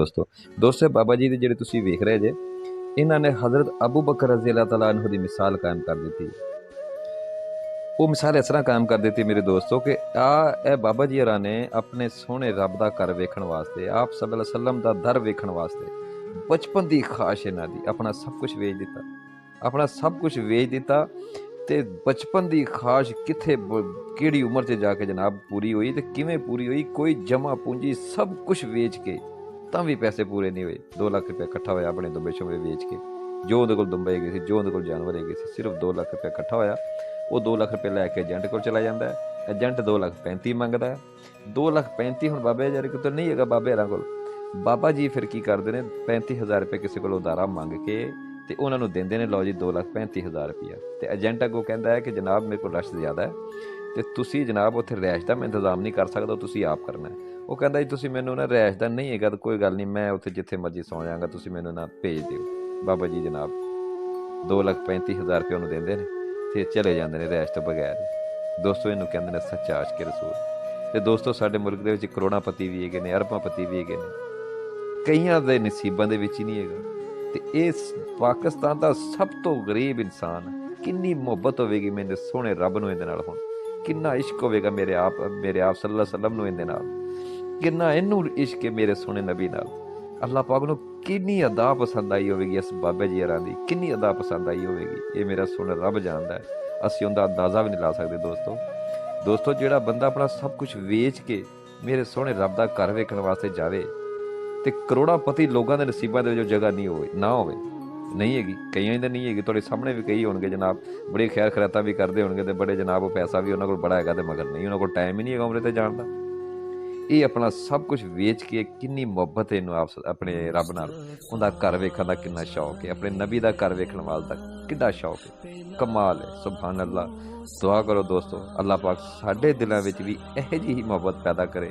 दोस्तों दोस्तों बाबा जी ਦੇ ਜਿਹੜੇ ਤੁਸੀਂ ਵੇਖ ਰਹੇ ਜੇ ਇਹਨਾਂ ਨੇ हज़रत अबू बकर रज़ी अल्लाह तआला अन्हु ਦੀ मिसाल कायम कर दी। वो मिसाल इस तरह कायम कर दी मेरे दोस्तों कि ए बाबा जी हरा ने अपने सोहने रब का घर वेखण वास्ते आप सल्लल्लाहु अलैहि वसल्लम का दर वेखण वास्ते बचपन की ख्वाहिश इन्हां दी अपना सब कुछ वेच दिता, अपना सब कुछ वेच दिता ते बचपन की ख्वाहिश कित्थे किहड़ी उम्र च जाके जनाब पूरी हुई ते किवें पूरी हुई। कोई जमा पूंजी सब कुछ वेच के तां भी पैसे पूरे नहीं हुए। 2 लाख रुपया इकट्ठा होया अपने दुंबे शुंबे वेच के, जो उहदे कोल दुंबे हैगे सी, जो उहदे कोल जानवर हैगे सी, सिर्फ 2 लाख रुपया इकट्ठा होया। वो 2 लाख रुपये लैके एजेंट को चला जाता है, एजेंट 2,35,00,000 मंगता है। 2,35,00,000 हुण बाबे यार तो नहीं हैगा बाबे हरां कोल। बाबा जी फिर की करते हैं 35,000 रुपये किसी को उधारा मंग के तो उन्होंने देंदे ने, लो जी 2,35,000 रुपया। तो एजेंट अगों कहता है कि जनाब मेरे को रश ज़्यादा है तो तुसी जनाब उत्थे रैश का मैं इंतजाम नहीं कर सकता, तुसी आप करना है। वो कहता जी तुसी मैनू ना रैश का नहीं हैगा तो कोई गल नहीं, मैं उत्थे जिथे मर्जी सौ जाऊँगा, तुसी मैनू ना भेज दिओ। बाबा जी जनाब 2,35,000 रुपये उन्होंने देंदे ने ते चले जाते हैं रैश तो बगैर। दोस्तों इनू कहते हैं सच्चा आशिक रसूल। तो दोस्तों साडे मुल्क दे विच करोड़ापति भी हैगे ने, अरबापति भी हैगे ने, कईयां दे नसीबां दे विच ही नहीं हैगा। तो इस पाकिस्तान का सब तो गरीब इंसान किन्नी मुहब्बत होगी मेरे सोहने रब नूं इहदे नाल, हुण किन्ना इश्क होगा मेरे आप सल्लल्लाहु अलैहि वसल्लम नूं इहदे नाल, किन्ना इनू इश्क है मेरे सोहने नबी नाल। अल्लाह पाक नूं किन्नी अदा पसंद आई होगी इस बाबे जी हरां दी, किन्नी अदा पसंद आई होगी ये मेरा सोहना रब जानदा है। असीं उहदा अंदाज़ा भी नहीं ला सकते। दोस्तों जिहड़ा बंदा अपना सब कुछ वेच के मेरे सोहने रब दा घर वेखण वास्ते जावे ते करोड़ापति लोगों के नसीबां दे विच जगह नहीं होवे ना होवे, नहीं हैगी, कईयां दी नहीं हैगी। तुहाडे सामने भी कई होणगे जनाब बड़ी खैर खैरातां भी करदे होणगे ते बड़े जनाब पैसा भी उन्हां कोल बड़ा हैगा ते मगर नहीं, उन्हां कोल टाइम ही नहीं हैगा उमरे ते जाण दा। ये अपना सब कुछ वेच के किन्नी मुहब्बत है इन्हूं आप अपने रब नाल, उहदा घर वेखण दा किन्ना शौक है, अपने नबी दा घर वेखण वाल दा किड्डा शौक है, कमाल है, सुभान अल्लाह। दुआ करो दोस्तों अल्लाह पाक साडे दिलां विच भी इहो जी ही मुहब्बत पैदा करे।